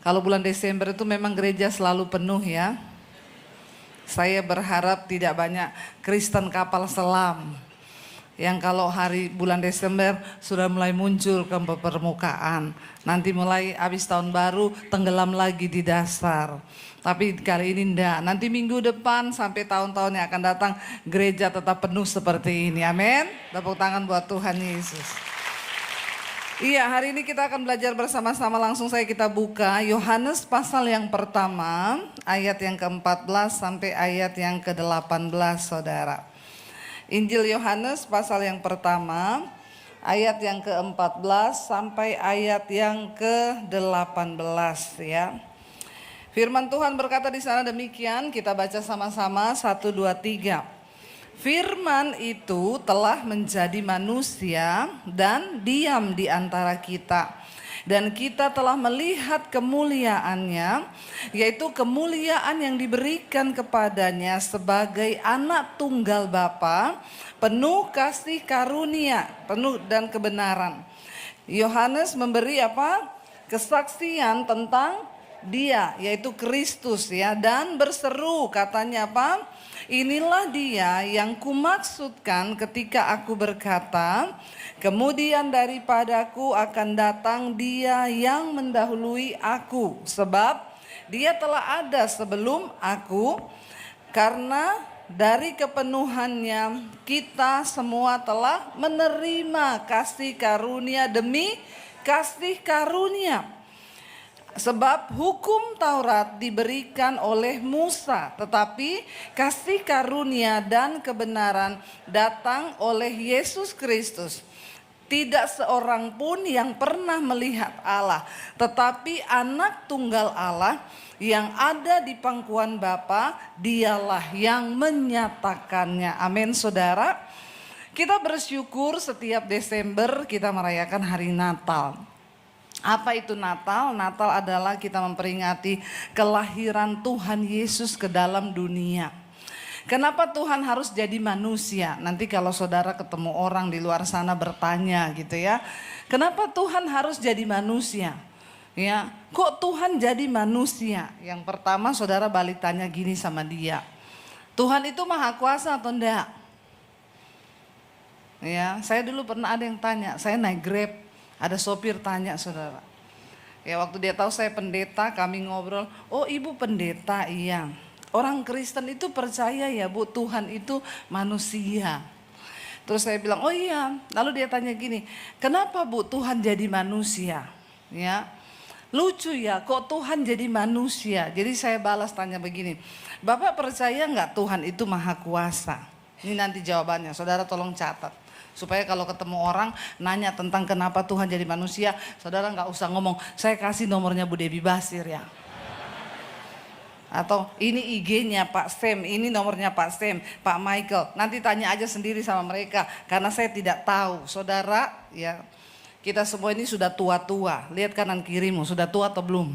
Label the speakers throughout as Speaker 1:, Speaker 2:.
Speaker 1: Kalau bulan Desember itu memang gereja selalu penuh ya. Saya berharap tidak banyak Kristen kapal selam yang kalau hari bulan Desember sudah mulai muncul ke permukaan. Nanti mulai habis tahun baru tenggelam lagi di dasar. Tapi kali ini enggak. Nanti minggu depan sampai tahun-tahun yang akan datang gereja tetap penuh seperti ini. Amin. Tepuk tangan buat Tuhan Yesus. Iya, hari ini kita akan belajar bersama-sama. Langsung kita buka Yohanes pasal yang pertama, ayat yang ke-14 sampai ayat yang ke-18, saudara. Injil Yohanes pasal yang pertama, ayat yang ke-14 sampai ayat yang ke-18 ya. Firman Tuhan berkata di sana demikian, kita baca sama-sama 1, 2, 3. Firman itu telah menjadi manusia dan diam di antara kita. Dan kita telah melihat kemuliaannya, yaitu kemuliaan yang diberikan kepadanya sebagai anak tunggal Bapa, penuh kasih karunia, penuh dan kebenaran. Yohanes memberi apa? Kesaksian tentang dia, yaitu Kristus ya, dan berseru, katanya apa? Inilah dia yang kumaksudkan ketika aku berkata, kemudian daripadaku akan datang dia yang mendahului aku, sebab dia telah ada sebelum aku, karena dari kepenuhannya kita semua telah menerima kasih karunia demi kasih karunia. Sebab hukum Taurat diberikan oleh Musa, tetapi kasih karunia dan kebenaran datang oleh Yesus Kristus. Tidak seorang pun yang pernah melihat Allah, tetapi anak tunggal Allah yang ada di pangkuan Bapa, dialah yang menyatakannya. Amin, saudara. Kita bersyukur setiap Desember kita merayakan hari Natal. Apa itu Natal? Natal adalah kita memperingati kelahiran Tuhan Yesus ke dalam dunia. Kenapa Tuhan harus jadi manusia? Nanti kalau saudara ketemu orang di luar sana bertanya gitu ya. Kenapa Tuhan harus jadi manusia? Ya, kok Tuhan jadi manusia? Yang pertama saudara balik tanya gini sama dia. Tuhan itu maha kuasa atau enggak? Ya, saya dulu pernah ada yang tanya, saya naik Grab. Ada sopir tanya saudara. Ya waktu dia tahu saya pendeta, kami ngobrol. Oh ibu pendeta, iya. Orang Kristen itu percaya ya bu, Tuhan itu manusia. Terus saya bilang, oh iya. Lalu dia tanya gini, kenapa bu Tuhan jadi manusia? Ya, lucu ya, kok Tuhan jadi manusia? Jadi saya balas tanya begini, Bapak percaya nggak Tuhan itu maha kuasa? Ini nanti jawabannya, saudara tolong catat. Supaya kalau ketemu orang nanya tentang kenapa Tuhan jadi manusia, saudara nggak usah ngomong, saya kasih nomornya Bu Debbie Basir ya. Atau ini IG-nya Pak Sam, ini nomornya Pak Sam, Pak Michael. Nanti tanya aja sendiri sama mereka, karena saya tidak tahu. Saudara ya, kita semua ini sudah tua-tua, lihat kanan kirimu, sudah tua atau belum?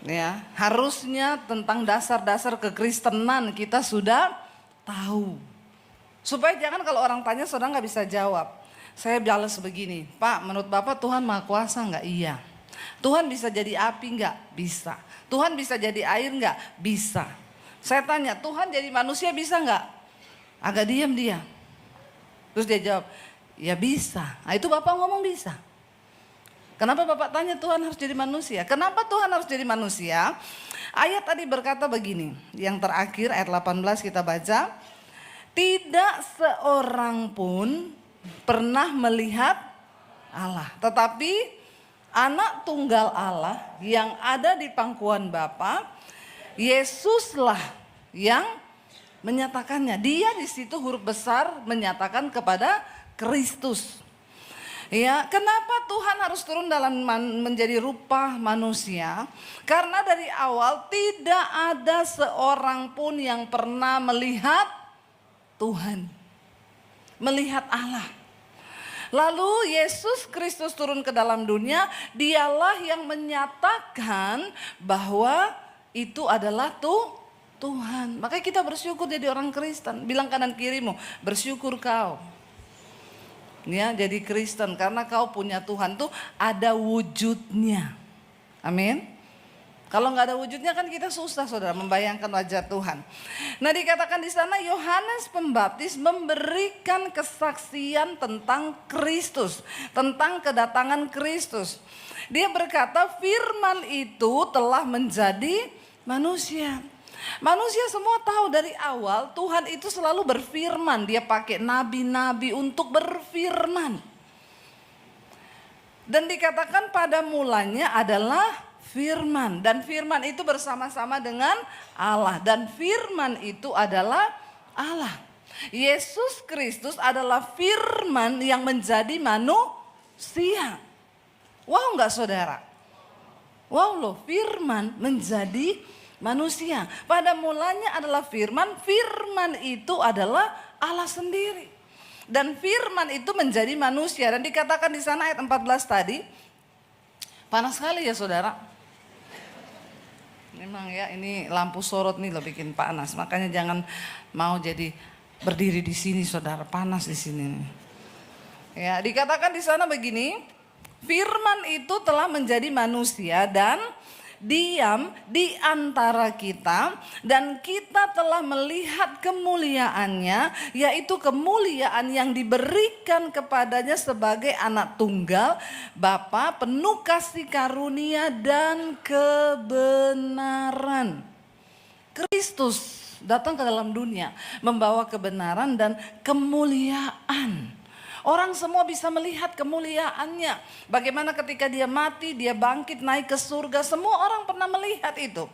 Speaker 1: Ya, harusnya tentang dasar-dasar kekristenan kita sudah tahu. Supaya jangan kalau orang tanya saudara nggak bisa jawab. Saya balas begini, Pak menurut Bapak Tuhan maha kuasa nggak? Iya. Tuhan bisa jadi api nggak? Bisa. Tuhan bisa jadi air nggak? Bisa. Saya tanya Tuhan jadi manusia bisa nggak? Agak diam dia. Terus dia jawab, ya bisa. Nah itu Bapak ngomong bisa. Kenapa Bapak tanya Tuhan harus jadi manusia? Kenapa Tuhan harus jadi manusia? Ayat tadi berkata begini, yang terakhir ayat 18 kita baca. Tidak seorang pun pernah melihat Allah. Tetapi anak tunggal Allah yang ada di pangkuan Bapa, Yesuslah yang menyatakannya. Dia di situ huruf besar menyatakan kepada Kristus. Ya, kenapa Tuhan harus turun dalam menjadi rupa manusia? Karena dari awal tidak ada seorang pun yang pernah melihat Tuhan, melihat Allah. Lalu Yesus Kristus turun ke dalam dunia, dialah yang menyatakan bahwa itu adalah Tuhan. Makanya kita bersyukur jadi orang Kristen. Bilang kanan kirimu, bersyukur kau. Ya, jadi Kristen karena kau punya Tuhan tuh ada wujudnya. Amin. Kalau nggak ada wujudnya kan kita susah saudara membayangkan wajah Tuhan. Nah dikatakan di sana Yohanes Pembaptis memberikan kesaksian tentang Kristus, tentang kedatangan Kristus. Dia berkata firman itu telah menjadi manusia. Manusia semua tahu dari awal Tuhan itu selalu berfirman. Dia pakai nabi-nabi untuk berfirman. Dan dikatakan pada mulanya adalah firman, dan firman itu bersama-sama dengan Allah, dan firman itu adalah Allah. Yesus Kristus adalah firman yang menjadi manusia. Wow enggak saudara? Wow loh, firman menjadi manusia. Pada mulanya adalah firman, firman itu adalah Allah sendiri. Dan firman itu menjadi manusia, dan dikatakan di sana ayat 14 tadi, panas sekali ya saudara. Memang ya ini lampu sorot nih loh bikin panas. Makanya jangan mau jadi berdiri di sini saudara, panas di sini. Ya, dikatakan di sana begini, firman itu telah menjadi manusia dan diam di antara kita, dan kita telah melihat kemuliaannya, yaitu kemuliaan yang diberikan kepadanya sebagai anak tunggal Bapa, penuh kasih karunia dan kebenaran. Kristus datang ke dalam dunia membawa kebenaran dan kemuliaan. Orang semua bisa melihat kemuliaannya. Bagaimana ketika dia mati, dia bangkit, naik ke surga. Semua orang pernah melihat itu.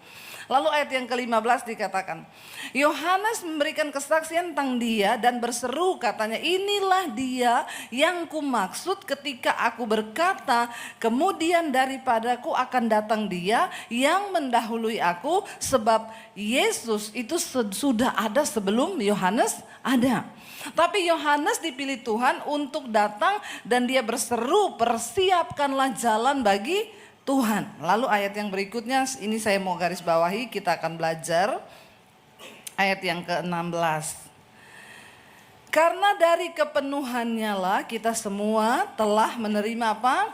Speaker 1: Lalu ayat yang ke-15 dikatakan, Yohanes memberikan kesaksian tentang dia dan berseru katanya, inilah dia yang kumaksud ketika aku berkata, kemudian daripadaku akan datang dia yang mendahului aku, sebab Yesus itu sudah ada sebelum Yohanes ada. Tapi Yohanes dipilih Tuhan untuk datang dan dia berseru, persiapkanlah jalan bagi Tuhan. Lalu ayat yang berikutnya, ini saya mau garis bawahi, kita akan belajar ayat yang ke-16. Karena dari kepenuhannya lah kita semua telah menerima apa?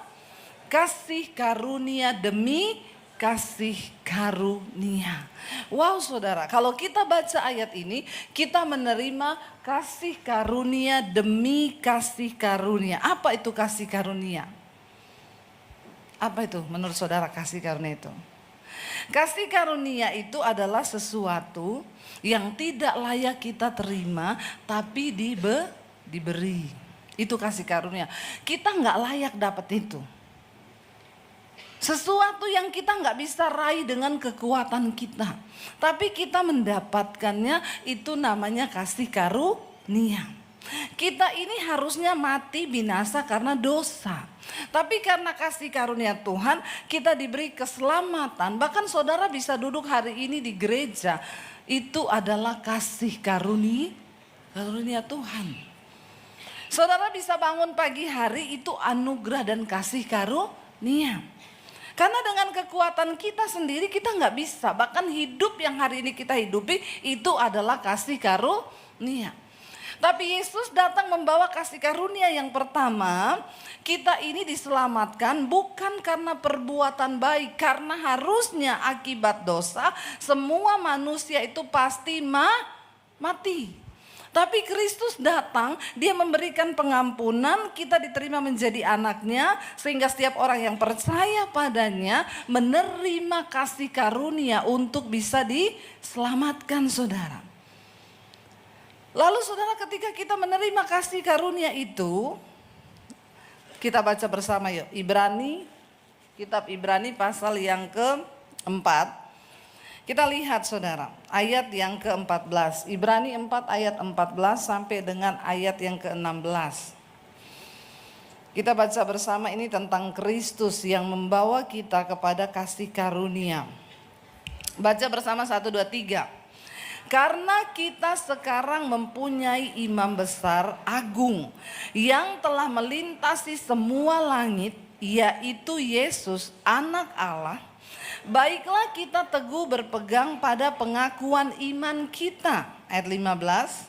Speaker 1: Kasih karunia demi kasih karunia. Wow saudara, kalau kita baca ayat ini, kita menerima kasih karunia demi kasih karunia. Apa itu kasih karunia? Apa itu menurut saudara kasih karunia itu? Kasih karunia itu adalah sesuatu yang tidak layak kita terima, tapi diberi. Itu kasih karunia. Kita nggak layak dapat itu. Sesuatu yang kita nggak bisa raih dengan kekuatan kita, tapi kita mendapatkannya, itu namanya kasih karunia. Kita ini harusnya mati binasa karena dosa, tapi karena kasih karunia Tuhan kita diberi keselamatan. Bahkan saudara bisa duduk hari ini di gereja, itu adalah kasih karunia Tuhan. Saudara bisa bangun pagi hari, itu anugerah dan kasih karunia. Karena dengan kekuatan kita sendiri kita nggak bisa. Bahkan hidup yang hari ini kita hidupi itu adalah kasih karunia. Tapi Yesus datang membawa kasih karunia yang pertama. Kita ini diselamatkan bukan karena perbuatan baik. Karena harusnya akibat dosa semua manusia itu pasti mati. Tapi Kristus datang, dia memberikan pengampunan, kita diterima menjadi anaknya, sehingga setiap orang yang percaya padanya menerima kasih karunia untuk bisa diselamatkan saudara. Lalu saudara, ketika kita menerima kasih karunia itu, kita baca bersama yuk, kitab Ibrani pasal yang ke-4. Kita lihat saudara, ayat yang ke-14, Ibrani 4 ayat 14 sampai dengan ayat yang ke-16. Kita baca bersama, ini tentang Kristus yang membawa kita kepada kasih karunia. Baca bersama 1, 2, 3. Karena kita sekarang mempunyai imam besar agung yang telah melintasi semua langit, yaitu Yesus anak Allah. Baiklah kita teguh berpegang pada pengakuan iman kita. Ayat 15.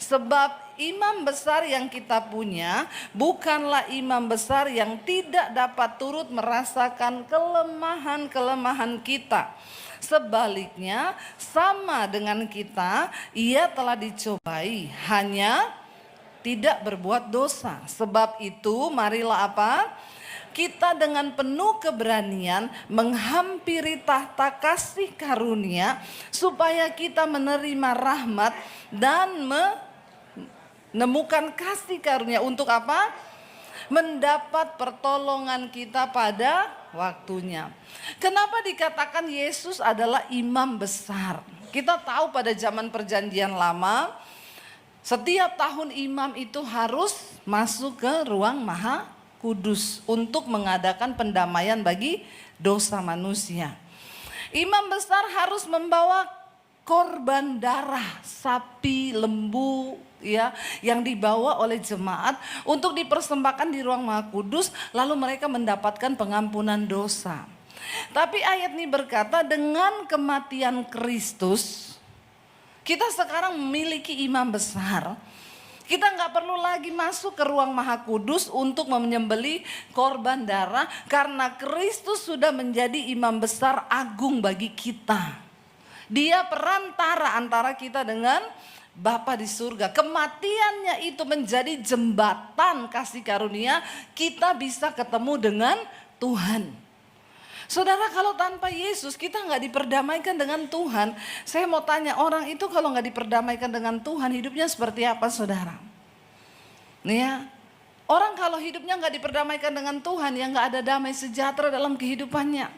Speaker 1: Sebab imam besar yang kita punya bukanlah imam besar yang tidak dapat turut merasakan kelemahan-kelemahan kita. Sebaliknya, sama dengan kita, ia telah dicobai, hanya tidak berbuat dosa. Sebab itu, marilah apa? Kita dengan penuh keberanian menghampiri tahta kasih karunia, supaya kita menerima rahmat dan menemukan kasih karunia untuk apa? Mendapat pertolongan kita pada waktunya. Kenapa dikatakan Yesus adalah imam besar? Kita tahu pada zaman perjanjian lama, setiap tahun imam itu harus masuk ke ruang maha kudus untuk mengadakan pendamaian bagi dosa manusia. Imam besar harus membawa korban darah sapi, lembu, ya, yang dibawa oleh jemaat untuk dipersembahkan di ruang maha kudus, lalu mereka mendapatkan pengampunan dosa. Tapi ayat ini berkata, dengan kematian Kristus kita sekarang memiliki imam besar. Kita nggak perlu lagi masuk ke ruang maha kudus untuk menyembelih korban darah, karena Kristus sudah menjadi imam besar agung bagi kita. Dia perantara antara kita dengan Bapa di surga. Kematiannya itu menjadi jembatan kasih karunia, kita bisa ketemu dengan Tuhan. Saudara, kalau tanpa Yesus kita nggak diperdamaikan dengan Tuhan. Saya mau tanya, orang itu kalau nggak diperdamaikan dengan Tuhan, hidupnya seperti apa, saudara? Nih ya, orang kalau hidupnya nggak diperdamaikan dengan Tuhan, ya nggak ada damai sejahtera dalam kehidupannya.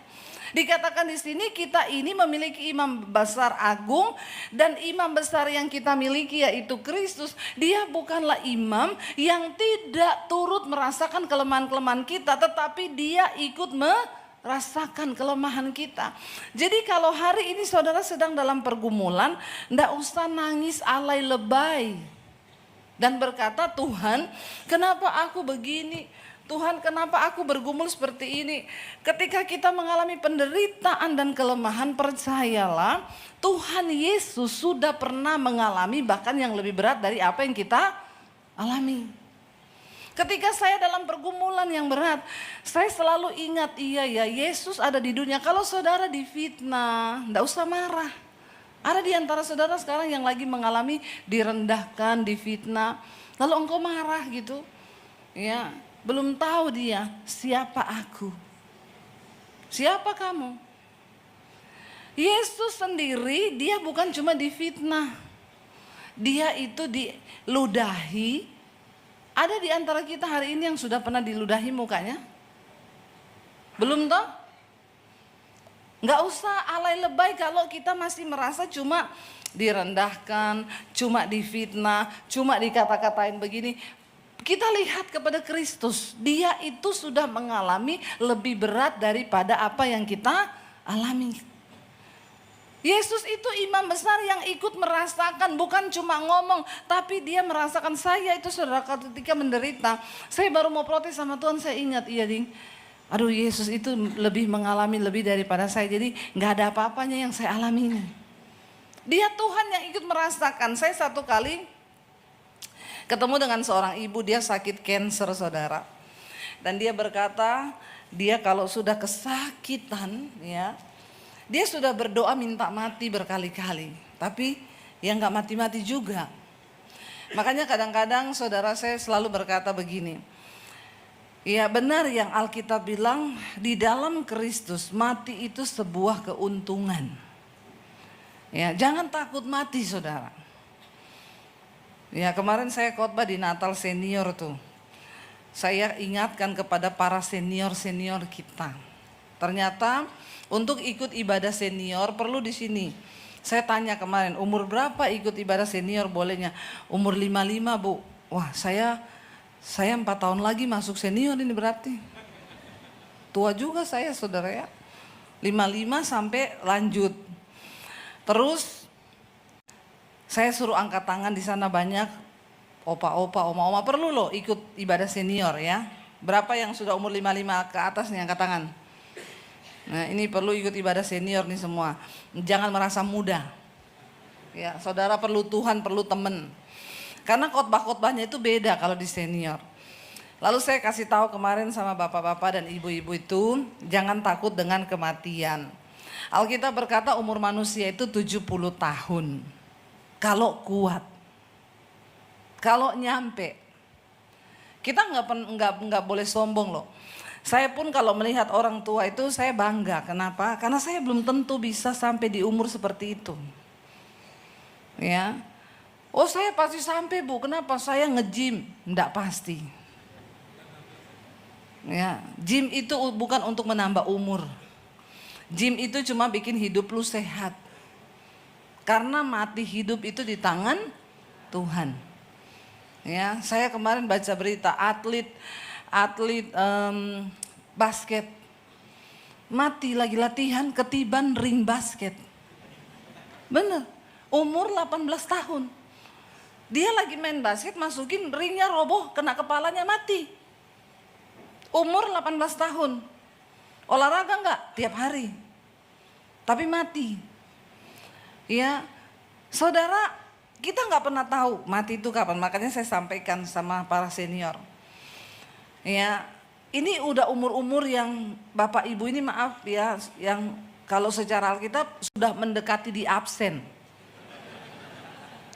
Speaker 1: Dikatakan di sini kita ini memiliki imam besar agung, dan imam besar yang kita miliki yaitu Kristus. Dia bukanlah imam yang tidak turut merasakan kelemahan-kelemahan kita, tetapi dia ikut merasakan kelemahan kita. Jadi kalau hari ini saudara sedang dalam pergumulan, enggak usah nangis alay lebay dan berkata, Tuhan, kenapa aku begini? Tuhan, kenapa aku bergumul seperti ini? Ketika kita mengalami penderitaan dan kelemahan, percayalah Tuhan Yesus sudah pernah mengalami bahkan yang lebih berat dari apa yang kita alami. Ketika saya dalam pergumulan yang berat, saya selalu ingat, iya ya, Yesus ada di dunia. Kalau saudara difitnah, enggak usah marah. Ada di antara saudara sekarang yang lagi mengalami direndahkan, difitnah, lalu engkau marah gitu. Ya, belum tahu dia siapa aku. Siapa kamu? Yesus sendiri dia bukan cuma difitnah. Dia itu diludahi. Ada di antara kita hari ini yang sudah pernah diludahi mukanya? Belum toh? Nggak usah alay lebay kalau kita masih merasa cuma direndahkan, cuma difitnah, cuma dikata-katain begini. Kita lihat kepada Kristus, dia itu sudah mengalami lebih berat daripada apa yang kita alami. Yesus itu imam besar yang ikut merasakan, bukan cuma ngomong, tapi dia merasakan. Saya itu saudara ketika menderita, saya baru mau protes sama Tuhan, saya ingat, iya ding, aduh Yesus itu lebih mengalami lebih daripada saya, jadi gak ada apa-apanya yang saya alami. Dia Tuhan yang ikut merasakan. Saya satu kali ketemu dengan seorang ibu, dia sakit kanker saudara. Dan dia berkata, dia kalau sudah kesakitan ya, dia sudah berdoa minta mati berkali-kali. Tapi ya gak mati-mati juga. Makanya kadang-kadang saudara saya selalu berkata begini, ya benar yang Alkitab bilang, di dalam Kristus mati itu sebuah keuntungan. Ya, jangan takut mati saudara. Ya, kemarin saya khotbah di Natal senior tuh. Saya ingatkan kepada para senior-senior kita. Ternyata untuk ikut ibadah senior perlu di sini. Saya tanya kemarin, umur berapa ikut ibadah senior bolehnya? Umur 55 Bu. Wah, saya 4 tahun lagi masuk senior ini berarti. Tua juga saya saudara ya. 55 sampai lanjut. Terus saya suruh angkat tangan di sana banyak opa-opa, oma-oma, perlu loh ikut ibadah senior ya. Berapa yang sudah umur 55 ke atas nih angkat tangan? Nah, ini perlu ikut ibadah senior nih semua. Jangan merasa muda. Ya, saudara perlu Tuhan, perlu teman. Karena khotbah-khotbahnya itu beda kalau di senior. Lalu saya kasih tahu kemarin sama bapak-bapak dan ibu-ibu itu, jangan takut dengan kematian. Alkitab berkata umur manusia itu 70 tahun. Kalau kuat. Kalau nyampe. Kita nggak boleh sombong loh. Saya pun kalau melihat orang tua itu saya bangga. Kenapa? Karena saya belum tentu bisa sampai di umur seperti itu. Ya. Oh saya pasti sampai Bu. Kenapa? Saya nge-gym. Nggak pasti. Ya, gym itu bukan untuk menambah umur. Gym itu cuma bikin hidup lu sehat. Karena mati hidup itu di tangan Tuhan. Ya, saya kemarin baca berita atlet basket mati lagi latihan ketiban ring basket. Bener, umur 18 tahun. Dia lagi main basket, masukin ringnya roboh, kena kepalanya mati. Umur 18 tahun. Olahraga enggak? Tiap hari. Tapi mati. Ya, saudara, kita nggak pernah tahu mati itu kapan. Makanya saya sampaikan sama para senior. Ya, ini udah umur-umur yang Bapak Ibu ini maaf ya, yang kalau secara Alkitab sudah mendekati di absen.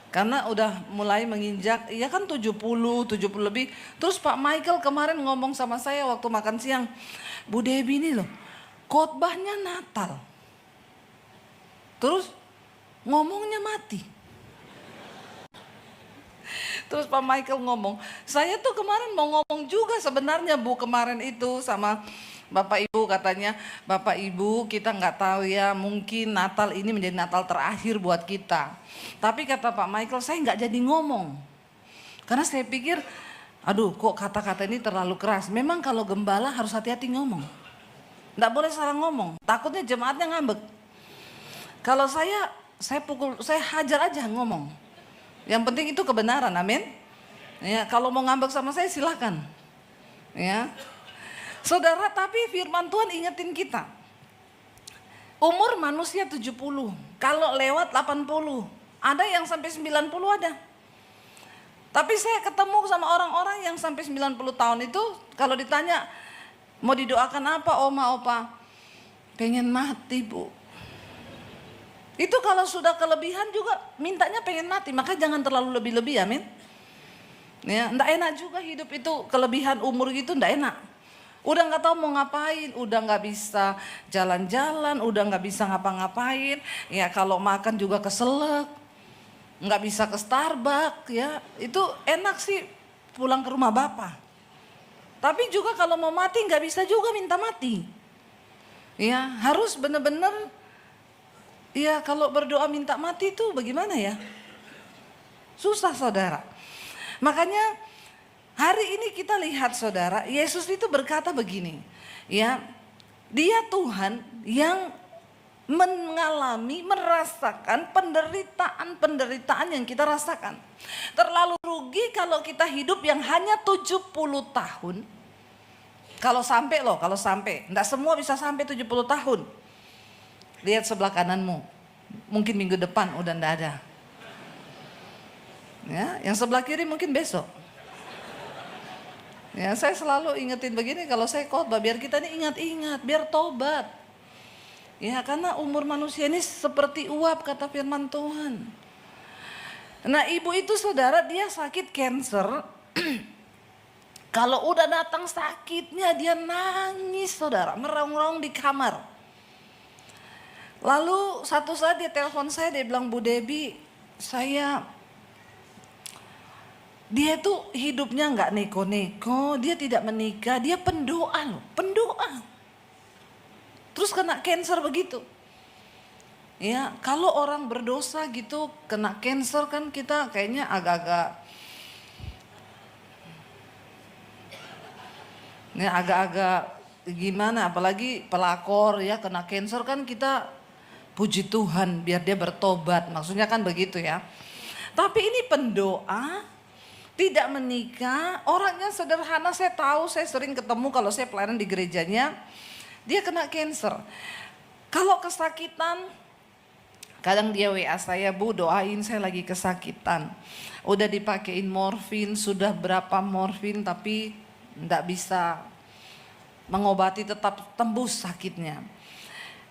Speaker 1: Karena udah mulai menginjak, ya kan 70 lebih. Terus Pak Michael kemarin ngomong sama saya waktu makan siang, Bu Debbie ini loh, khotbahnya Natal. Terus ngomongnya mati. Terus Pak Michael ngomong, saya tuh kemarin mau ngomong juga sebenarnya Bu kemarin itu sama Bapak Ibu, katanya Bapak Ibu kita nggak tahu ya, mungkin Natal ini menjadi Natal terakhir buat kita. Tapi kata Pak Michael, saya nggak jadi ngomong. Karena saya pikir, aduh kok kata-kata ini terlalu keras. Memang kalau gembala harus hati-hati ngomong. Nggak boleh salah ngomong, takutnya jemaatnya ngambek. Kalau saya hajar aja ngomong. Yang penting itu kebenaran, amin. Ya, kalau mau ngambek sama saya silakan. Ya. Saudara, tapi firman Tuhan ingetin kita. Umur manusia 70, kalau lewat 80, ada yang sampai 90 ada. Tapi saya ketemu sama orang-orang yang sampai 90 tahun itu, kalau ditanya mau didoakan apa oma opa? Pengen mati Bu. Itu kalau sudah kelebihan juga mintanya pengen mati, maka jangan terlalu lebih-lebih, amin. Ya, enggak enak juga hidup itu kelebihan umur gitu, enggak enak. Udah nggak tahu mau ngapain, udah nggak bisa jalan-jalan, udah nggak bisa ngapa-ngapain. Ya kalau makan juga keselak, nggak bisa ke Starbucks, ya itu enak sih pulang ke rumah bapak. Tapi juga kalau mau mati nggak bisa juga minta mati. Ya harus bener-bener. Ya kalau berdoa minta mati itu bagaimana ya? Susah saudara. Makanya hari ini kita lihat saudara, Yesus itu berkata begini. Ya, dia Tuhan yang merasakan penderitaan yang kita rasakan. Terlalu rugi kalau kita hidup yang hanya 70 tahun. Kalau sampai, enggak semua bisa sampai 70 tahun. Lihat sebelah kananmu, mungkin minggu depan udah ndak ada. Ya, yang sebelah kiri mungkin besok. Ya, saya selalu ingetin begini kalau saya khotbah, biar kita ini ingat-ingat, biar tobat. Ya, karena umur manusia ini seperti uap kata firman Tuhan. Nah, ibu itu saudara dia sakit cancer. Kalau udah datang sakitnya dia nangis saudara, meraung-raung di kamar. Lalu satu saat dia telepon saya, dia bilang, Bu Debbie, dia tuh hidupnya nggak neko-neko, dia tidak menikah, dia pendoa loh, pendoa. Terus kena cancer begitu. Ya, kalau orang berdosa gitu kena cancer kan kita kayaknya agak-agak gimana, apalagi pelakor ya kena cancer kan kita puji Tuhan biar dia bertobat, maksudnya kan begitu ya. Tapi ini pendoa, tidak menikah, orangnya sederhana, saya tahu, saya sering ketemu kalau saya pelayanan di gerejanya, dia kena cancer. Kalau kesakitan, Kadang dia WA saya, Bu doain saya lagi kesakitan. Udah dipakein morfin, sudah berapa morfin tapi enggak bisa mengobati, tetap tembus sakitnya.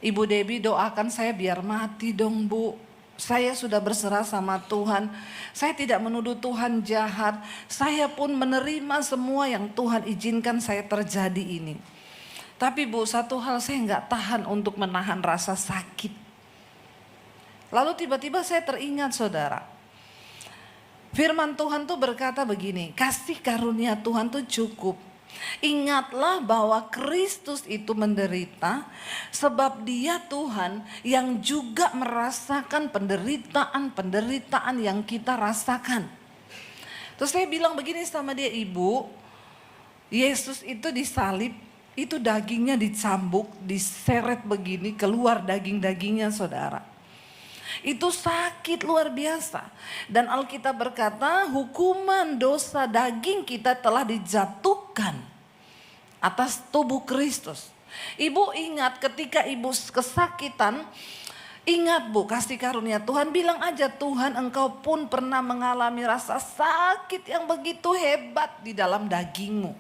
Speaker 1: Ibu Debbie doakan saya biar mati dong Bu. Saya sudah berserah sama Tuhan. Saya tidak menuduh Tuhan jahat. Saya pun menerima semua yang Tuhan izinkan saya terjadi ini. Tapi Bu, satu hal saya nggak tahan untuk menahan rasa sakit. Lalu tiba-tiba saya teringat saudara. Firman Tuhan tuh berkata begini, kasih karunia Tuhan tuh cukup. Ingatlah bahwa Kristus itu menderita sebab dia Tuhan yang juga merasakan penderitaan yang kita rasakan. Terus saya bilang begini sama dia, Ibu, Yesus itu disalib, itu dagingnya dicambuk, diseret begini, keluar daging-dagingnya saudara. Itu sakit luar biasa. Dan Alkitab berkata hukuman dosa daging kita telah dijatuhkan atas tubuh Kristus. Ibu ingat ketika ibu kesakitan, ingat Bu, kasih karunia Tuhan, bilang aja Tuhan engkau pun pernah mengalami rasa sakit yang begitu hebat di dalam dagingmu.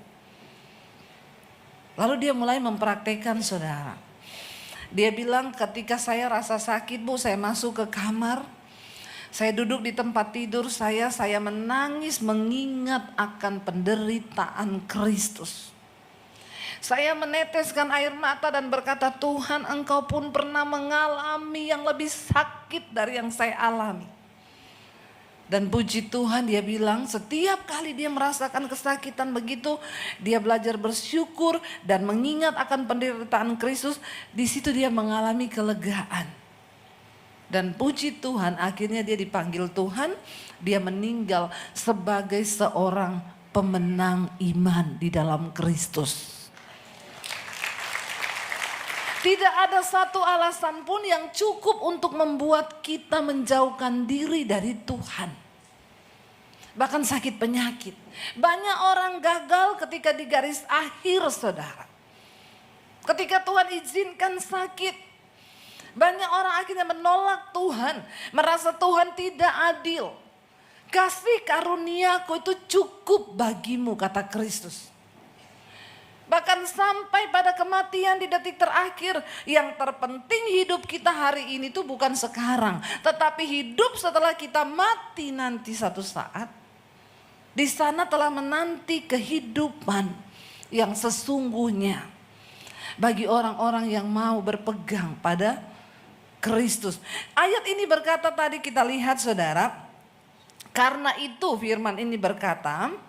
Speaker 1: Lalu dia mulai mempraktekkan saudara. Dia bilang ketika saya rasa sakit Bu, saya masuk ke kamar, saya duduk di tempat tidur saya menangis mengingat akan penderitaan Kristus. Saya meneteskan air mata dan berkata, Tuhan engkau pun pernah mengalami yang lebih sakit dari yang saya alami. Dan puji Tuhan dia bilang setiap kali dia merasakan kesakitan begitu, dia belajar bersyukur dan mengingat akan penderitaan Kristus. Di situ dia mengalami kelegaan. Dan puji Tuhan akhirnya dia dipanggil Tuhan, dia meninggal sebagai seorang pemenang iman di dalam Kristus. Tidak ada satu alasan pun yang cukup untuk membuat kita menjauhkan diri dari Tuhan. Bahkan sakit penyakit. Banyak orang gagal ketika di garis akhir saudara. Ketika Tuhan izinkan sakit. Banyak orang akhirnya menolak Tuhan. Merasa Tuhan tidak adil. Kasih karuniaku itu cukup bagimu kata Kristus. Bahkan sampai pada kematian di detik terakhir. Yang terpenting hidup kita hari ini tuh bukan sekarang. Tetapi hidup setelah kita mati nanti satu saat. Di sana telah menanti kehidupan yang sesungguhnya. Bagi orang-orang yang mau berpegang pada Kristus. Ayat ini berkata tadi kita lihat saudara. Karena itu firman ini berkata.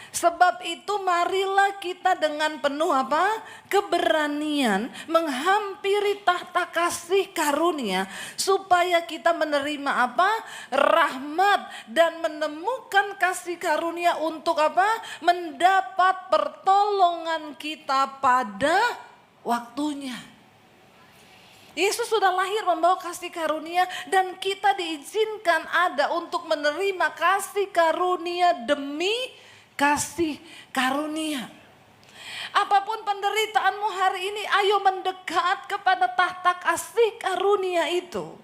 Speaker 1: Sebab itu marilah kita dengan penuh apa? Keberanian menghampiri tahta kasih karunia supaya kita menerima apa? Rahmat dan menemukan kasih karunia untuk apa? Mendapat pertolongan kita pada waktunya. Yesus sudah lahir membawa kasih karunia dan kita diizinkan ada untuk menerima kasih karunia demi kasih karunia. Apapun penderitaanmu hari ini, ayo mendekat kepada tahta kasih karunia itu.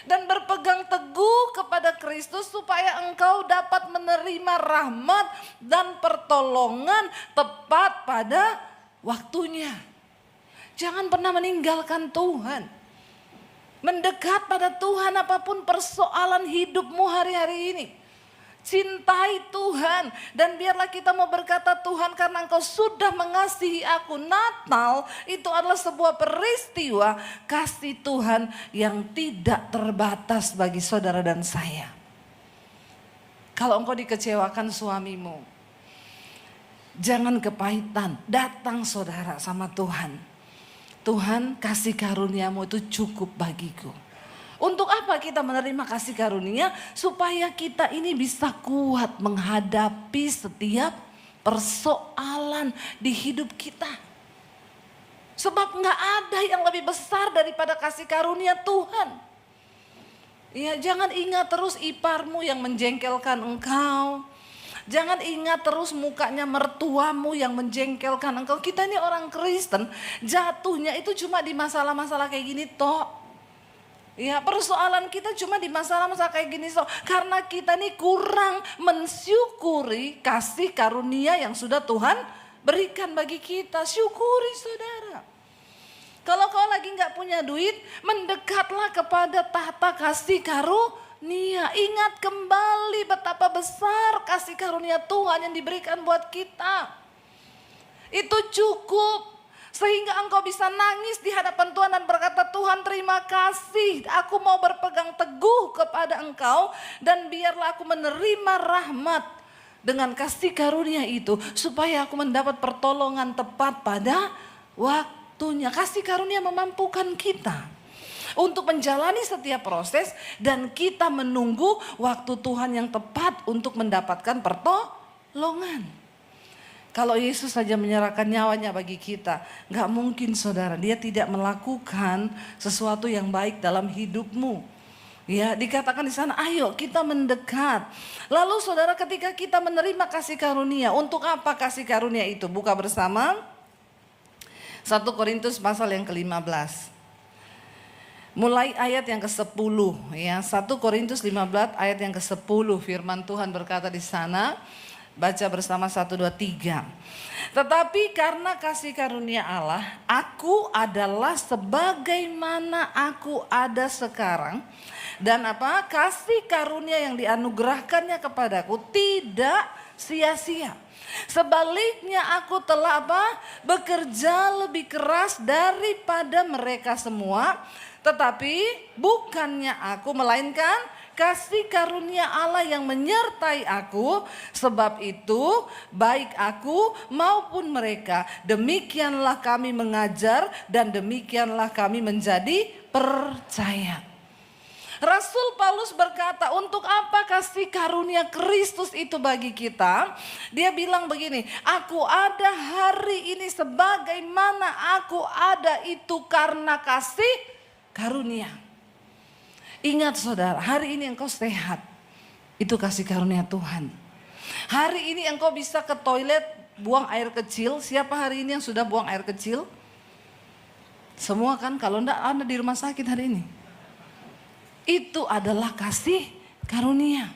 Speaker 1: Dan berpegang teguh kepada Kristus supaya engkau dapat menerima rahmat dan pertolongan tepat pada waktunya. Jangan pernah meninggalkan Tuhan. Mendekat pada Tuhan apapun persoalan hidupmu hari-hari ini. Cintai Tuhan dan biarlah kita mau berkata Tuhan karena engkau sudah mengasihi aku. Natal itu adalah sebuah peristiwa kasih Tuhan yang tidak terbatas bagi saudara dan saya. Kalau engkau dikecewakan suamimu, jangan kepahitan, datang saudara sama Tuhan. Tuhan kasih karuniamu itu cukup bagiku. Untuk apa kita menerima kasih karunia? Supaya kita ini bisa kuat menghadapi setiap persoalan di hidup kita. Sebab gak ada yang lebih besar daripada kasih karunia Tuhan. Ya, jangan ingat terus iparmu yang menjengkelkan engkau. Jangan ingat terus mukanya mertuamu yang menjengkelkan engkau. Kita ini orang Kristen, jatuhnya itu cuma di masalah-masalah kayak gini toh. Ya, persoalan kita cuma di masalah-masalah kayak gini, karena kita nih kurang mensyukuri kasih karunia yang sudah Tuhan berikan bagi kita. Syukuri saudara. Kalau kau lagi nggak punya duit, mendekatlah kepada tahta kasih karunia. Ingat kembali betapa besar kasih karunia Tuhan yang diberikan buat kita. Itu cukup. Sehingga engkau bisa nangis di hadapan Tuhan dan berkata, Tuhan terima kasih, aku mau berpegang teguh kepada Engkau dan biarlah aku menerima rahmat dengan kasih karunia itu supaya aku mendapat pertolongan tepat pada waktunya. Kasih karunia memampukan kita untuk menjalani setiap proses dan kita menunggu waktu Tuhan yang tepat untuk mendapatkan pertolongan. Kalau Yesus saja menyerahkan nyawanya bagi kita, gak mungkin saudara, dia tidak melakukan sesuatu yang baik dalam hidupmu. Ya, dikatakan di sana, ayo kita mendekat. Lalu saudara, ketika kita menerima kasih karunia, untuk apa kasih karunia itu? Buka bersama 1 Korintus pasal yang ke-15. Mulai ayat yang ke-10 ya, 1 Korintus 15 ayat yang ke-10, firman Tuhan berkata di sana. Baca bersama 1, 2, 3. Tetapi karena kasih karunia Allah, aku adalah sebagaimana aku ada sekarang. Dan apa? Kasih karunia yang dianugerahkannya kepadaku tidak sia-sia. Sebaliknya aku telah apa? Bekerja lebih keras daripada mereka semua. Tetapi bukannya aku, melainkan kasih karunia Allah yang menyertai aku. Sebab itu baik aku maupun mereka, demikianlah kami mengajar dan demikianlah kami menjadi percaya. Rasul Paulus berkata, untuk apa kasih karunia Kristus itu bagi kita? Dia bilang begini, aku ada hari ini sebagaimana aku ada itu karena kasih karunia. Ingat saudara, hari ini engkau sehat, itu kasih karunia Tuhan. Hari ini engkau bisa ke toilet, buang air kecil. Siapa hari ini yang sudah buang air kecil? Semua kan, kalau enggak Anda di rumah sakit hari ini. Itu adalah kasih karunia.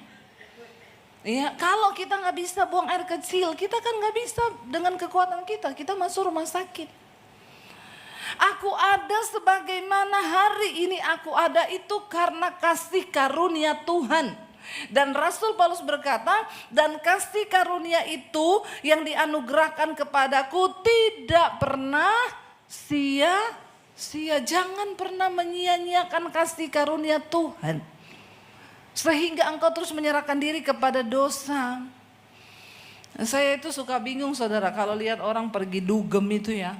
Speaker 1: Ya, kalau kita nggak bisa buang air kecil, kita kan nggak bisa dengan kekuatan kita masuk rumah sakit. Aku ada sebagaimana hari ini aku ada itu karena kasih karunia Tuhan. Dan Rasul Paulus berkata, dan kasih karunia itu yang dianugerahkan kepadaku tidak pernah sia-sia. Jangan pernah menyia-nyiakan kasih karunia Tuhan. Sehingga engkau terus menyerahkan diri kepada dosa. Saya itu suka bingung saudara kalau lihat orang pergi dugem itu ya.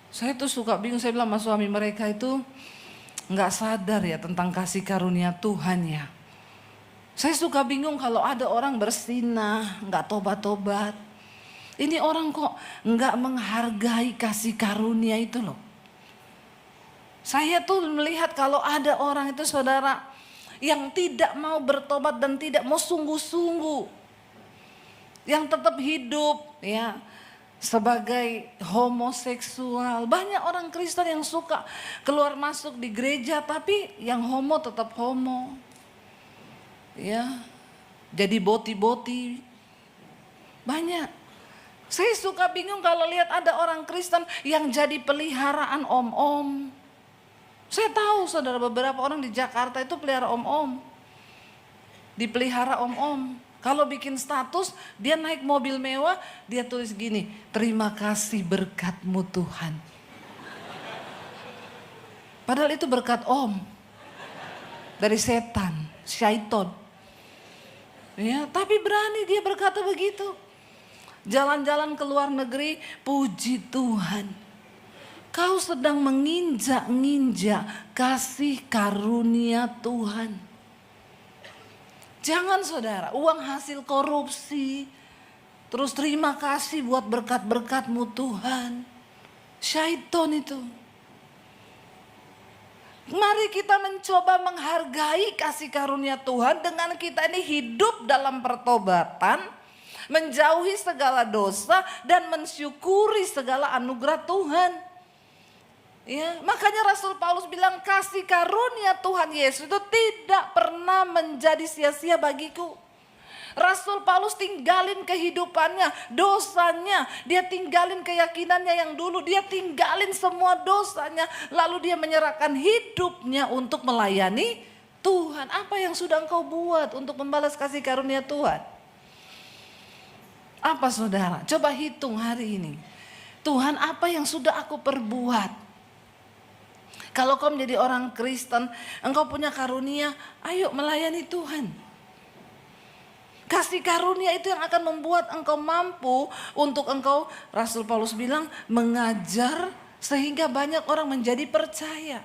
Speaker 1: Saya tuh suka bingung, saya bilang sama suami mereka itu gak sadar ya tentang kasih karunia Tuhan ya. Saya suka bingung kalau ada orang bersinah, gak tobat-tobat. Ini orang kok gak menghargai kasih karunia itu loh. Saya tuh melihat kalau ada orang itu saudara yang tidak mau bertobat dan tidak mau sungguh-sungguh. Yang tetap hidup ya. Sebagai homoseksual. Banyak orang Kristen yang suka keluar masuk di gereja tapi yang homo tetap homo. Ya. Jadi boti-boti. Banyak. Saya suka bingung kalau lihat ada orang Kristen yang jadi peliharaan om-om. Saya tahu saudara, beberapa orang di Jakarta itu pelihara om-om. Dipelihara om-om. Kalau bikin status, dia naik mobil mewah, dia tulis gini, terima kasih berkat-Mu Tuhan. Padahal itu berkat om. Dari setan, syaiton. Ya, tapi berani dia berkata begitu. Jalan-jalan ke luar negeri, puji Tuhan. Kau sedang menginjak-injak kasih karunia Tuhan. Jangan saudara, uang hasil korupsi, terus terima kasih buat berkat-berkat-Mu Tuhan. Syaiton itu. Mari kita mencoba menghargai kasih karunia Tuhan dengan kita ini hidup dalam pertobatan, menjauhi segala dosa dan mensyukuri segala anugerah Tuhan. Ya, makanya Rasul Paulus bilang kasih karunia Tuhan Yesus itu tidak pernah menjadi sia-sia bagiku. Rasul Paulus tinggalin kehidupannya, dosanya, dia tinggalin keyakinannya yang dulu, dia tinggalin semua dosanya, lalu dia menyerahkan hidupnya untuk melayani Tuhan. Apa yang sudah engkau buat untuk membalas kasih karunia Tuhan? Apa saudara? Coba hitung hari ini. Tuhan, apa yang sudah aku perbuat? Kalau kau menjadi orang Kristen, engkau punya karunia, ayo melayani Tuhan. Kasih karunia itu yang akan membuat engkau mampu untuk engkau, Rasul Paulus bilang, mengajar sehingga banyak orang menjadi percaya.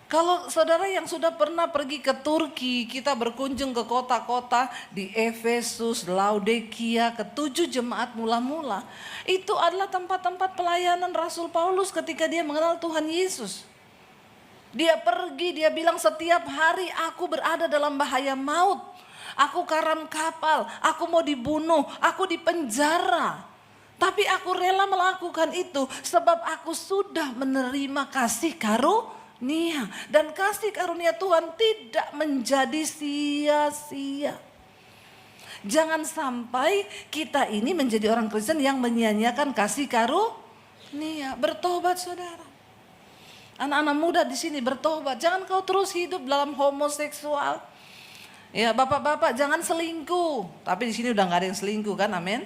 Speaker 1: Kalau saudara yang sudah pernah pergi ke Turki, kita berkunjung ke kota-kota di Efesus, Laodikia, ke-7 jemaat mula-mula. Itu adalah tempat-tempat pelayanan Rasul Paulus ketika dia mengenal Tuhan Yesus. Dia pergi, dia bilang setiap hari aku berada dalam bahaya maut. Aku karam kapal, aku mau dibunuh, aku dipenjara. Tapi aku rela melakukan itu sebab aku sudah menerima kasih karunia. Dan kasih karunia Tuhan tidak menjadi sia-sia. Jangan sampai kita ini menjadi orang Kristen yang menyia-nyiakan kasih karunia. Bertobat saudara. Anak-anak muda di sini bertobat. Jangan kau terus hidup dalam homoseksual. Ya, bapak-bapak jangan selingkuh. Tapi di sini udah nggak ada yang selingkuh kan, amin.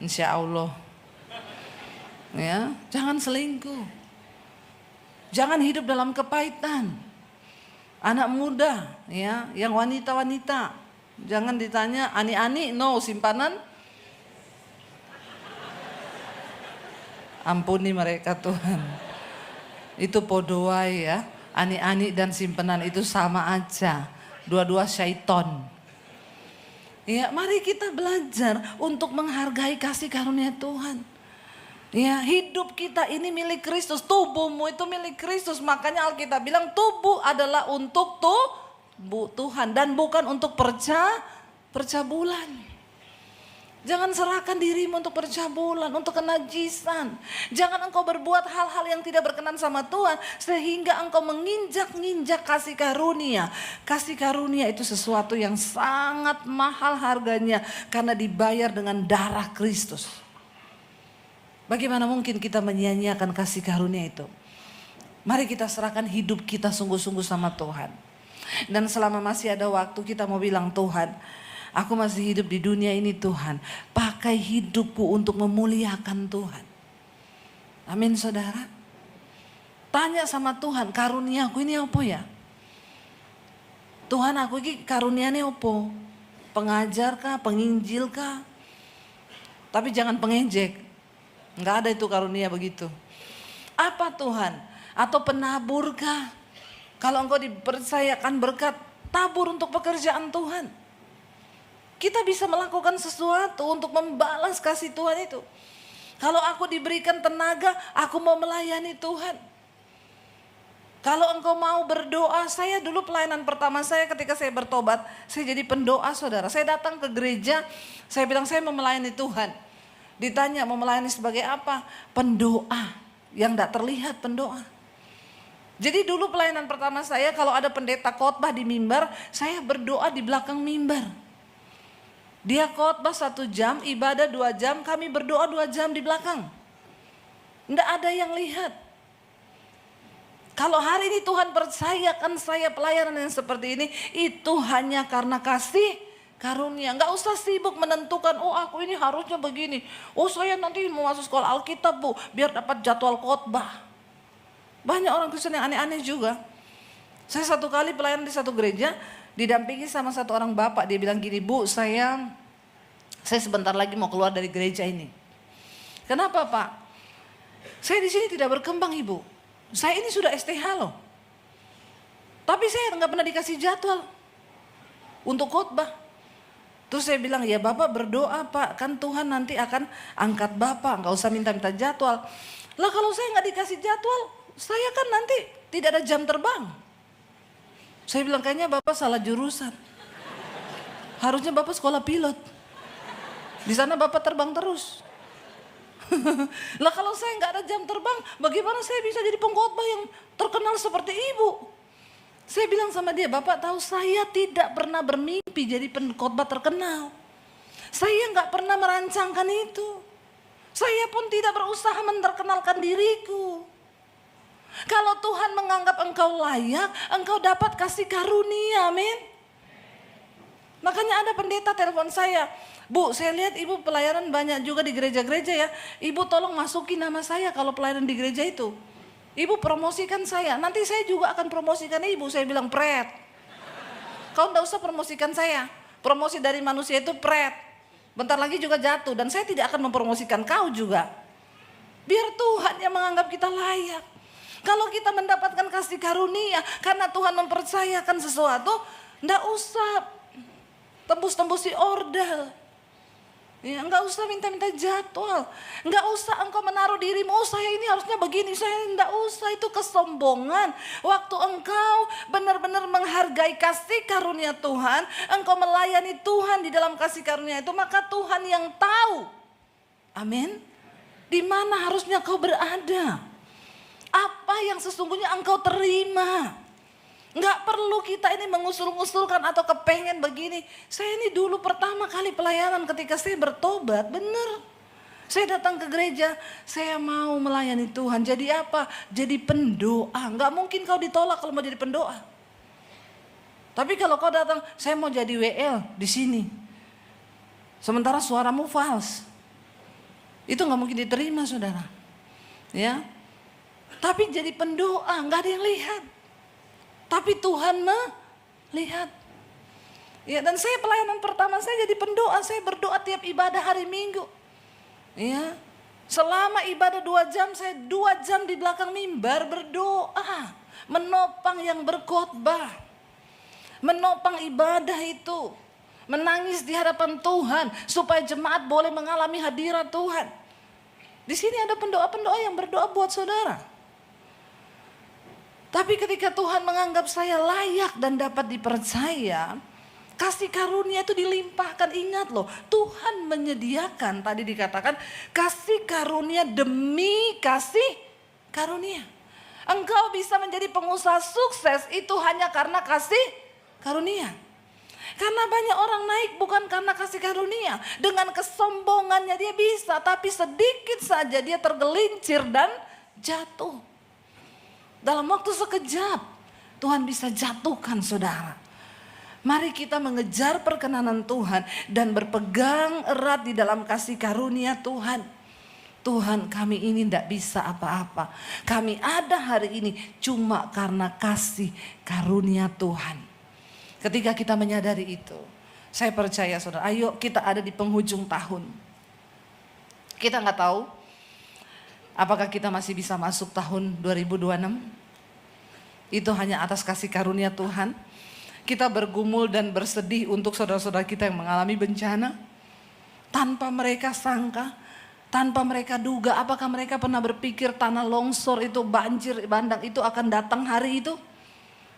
Speaker 1: Insya Allah. Ya, jangan selingkuh. Jangan hidup dalam kepahitan. Anak muda, ya, yang wanita-wanita, jangan ditanya ani-ani, no simpanan. Ampuni mereka Tuhan. Itu podoai ya. Ani-ani dan simpanan itu sama aja. Dua-dua syaiton. Ya, mari kita belajar untuk menghargai kasih karunia Tuhan. Ya, hidup kita ini milik Kristus, tubuhmu itu milik Kristus. Makanya Alkitab bilang tubuh adalah untuk tubuh Tuhan dan bukan untuk percabulan. Jangan serahkan dirimu untuk percabulan, untuk kenajisan. Jangan engkau berbuat hal-hal yang tidak berkenan sama Tuhan sehingga engkau menginjak-injak kasih karunia. Kasih karunia itu sesuatu yang sangat mahal harganya karena dibayar dengan darah Kristus. Bagaimana mungkin kita menyia-nyiakan kasih karunia itu? Mari kita serahkan hidup kita sungguh-sungguh sama Tuhan. Dan selama masih ada waktu kita mau bilang, Tuhan, aku masih hidup di dunia ini Tuhan. Pakai hidupku untuk memuliakan Tuhan. Amin saudara. Tanya sama Tuhan, karunia aku ini apa ya? Tuhan, aku ini karuniane apa? Pengajar kah, penginjil kah? Tapi jangan pengejek. Enggak ada itu karunia begitu. Apa Tuhan? Atau penabur kah? Kalau engkau dipercayakan berkat, tabur untuk pekerjaan Tuhan. Kita bisa melakukan sesuatu untuk membalas kasih Tuhan itu. Kalau aku diberikan tenaga, aku mau melayani Tuhan. Kalau engkau mau berdoa, saya dulu pelayanan pertama saya ketika saya bertobat, saya jadi pendoa saudara. Saya datang ke gereja, saya bilang saya mau melayani Tuhan. Ditanya mau melayani sebagai apa? Pendoa. Yang tidak terlihat pendoa. Jadi dulu pelayanan pertama saya kalau ada pendeta khotbah di mimbar, saya berdoa di belakang mimbar. Dia khotbah 1 jam, ibadah 2 jam, kami berdoa 2 jam di belakang. Tidak ada yang lihat. Kalau hari ini Tuhan percayakan saya pelayanan yang seperti ini, itu hanya karena kasih karunia. Enggak usah sibuk menentukan, oh aku ini harusnya begini. Oh saya nanti mau masuk sekolah Alkitab bu, biar dapat jadwal khotbah. Banyak orang Kristen yang aneh-aneh juga. Saya satu kali pelayanan di satu gereja, didampingi sama satu orang bapak. Dia bilang gini, bu saya sebentar lagi mau keluar dari gereja ini. Kenapa pak? Saya di sini tidak berkembang ibu. Saya ini sudah STH loh. Tapi saya nggak pernah dikasih jadwal untuk khotbah. Terus saya bilang, ya Bapak berdoa Pak, kan Tuhan nanti akan angkat Bapak, nggak usah minta-minta jadwal. Lah kalau saya nggak dikasih jadwal, saya kan nanti tidak ada jam terbang. Saya bilang kayaknya Bapak salah jurusan. Harusnya Bapak sekolah pilot. Di sana Bapak terbang terus. Lah kalau saya nggak ada jam terbang, bagaimana saya bisa jadi pengkhotbah yang terkenal seperti ibu? Saya bilang sama dia, Bapak tahu saya tidak pernah bermimpi jadi pengkhotbah terkenal. Saya nggak pernah merancangkan itu. Saya pun tidak berusaha menterkenalkan diriku. Kalau Tuhan menganggap engkau layak, engkau dapat kasih karunia, amin. Makanya ada pendeta telepon saya, Bu, saya lihat ibu pelayanan banyak juga di gereja-gereja ya. Ibu tolong masukin nama saya kalau pelayanan di gereja itu. Ibu promosikan saya, nanti saya juga akan promosikan ibu. Saya bilang, Pret, kau enggak usah promosikan saya. Promosi dari manusia itu Pret. Bentar lagi juga jatuh dan saya tidak akan mempromosikan kau juga. Biar Tuhan yang menganggap kita layak. Kalau kita mendapatkan kasih karunia karena Tuhan mempercayakan sesuatu, enggak usah tembus-tembusi ordal. Ya, enggak usah minta-minta jadwal. Enggak usah engkau menaruh dirimu, oh saya ini harusnya begini, saya enggak usah, itu kesombongan. Waktu engkau benar-benar menghargai kasih karunia Tuhan, engkau melayani Tuhan di dalam kasih karunia itu, maka Tuhan yang tahu. Amin. Di mana harusnya kau berada? Apa yang sesungguhnya engkau terima? Enggak perlu kita ini mengusul-ngusulkan atau kepengen begini. Saya ini dulu pertama kali pelayanan ketika saya bertobat, benar. Saya datang ke gereja, saya mau melayani Tuhan. Jadi apa? Jadi pendoa. Enggak mungkin kau ditolak kalau mau jadi pendoa. Tapi kalau kau datang, saya mau jadi WL di sini. Sementara suaramu fals. Itu enggak mungkin diterima, saudara. Ya. Tapi jadi pendoa, enggak ada yang lihat. Tapi Tuhan melihat. Ya, dan saya pelayanan pertama saya jadi pendoa, saya berdoa tiap ibadah hari Minggu. Ya. Selama ibadah 2 jam, saya 2 jam di belakang mimbar berdoa, menopang yang berkhotbah. Menopang ibadah itu, menangis di hadapan Tuhan supaya jemaat boleh mengalami hadirat Tuhan. Di sini ada pendoa-pendoa yang berdoa buat saudara. Tapi ketika Tuhan menganggap saya layak dan dapat dipercaya, kasih karunia itu dilimpahkan. Ingat loh, Tuhan menyediakan, tadi dikatakan kasih karunia demi kasih karunia. Engkau bisa menjadi pengusaha sukses itu hanya karena kasih karunia. Karena banyak orang naik bukan karena kasih karunia. Dengan kesombongannya dia bisa, tapi sedikit saja dia tergelincir dan jatuh. Dalam waktu sekejap Tuhan bisa jatuhkan saudara. Mari kita mengejar perkenanan Tuhan dan berpegang erat di dalam kasih karunia Tuhan. Tuhan, kami ini tidak bisa apa-apa. Kami ada hari ini cuma karena kasih karunia Tuhan. Ketika kita menyadari itu, saya percaya saudara, ayo kita ada di penghujung tahun. Kita nggak tahu apakah kita masih bisa masuk tahun 2026? Itu hanya atas kasih karunia Tuhan. Kita bergumul dan bersedih untuk saudara-saudara kita yang mengalami bencana. Tanpa mereka sangka, tanpa mereka duga, apakah mereka pernah berpikir tanah longsor itu, banjir bandang itu akan datang hari itu?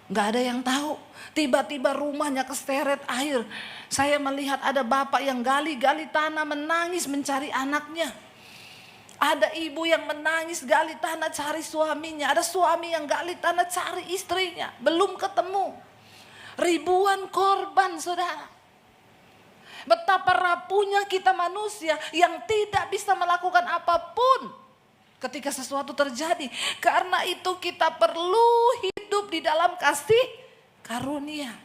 Speaker 1: Nggak ada yang tahu. Tiba-tiba rumahnya keseret air. Saya melihat ada bapak yang gali-gali tanah menangis mencari anaknya. Ada ibu yang menangis gali tanah cari suaminya. Ada suami yang gali tanah cari istrinya. Belum ketemu. Ribuan korban saudara. Betapa rapuhnya kita manusia yang tidak bisa melakukan apapun ketika sesuatu terjadi. Karena itu kita perlu hidup di dalam kasih karunia.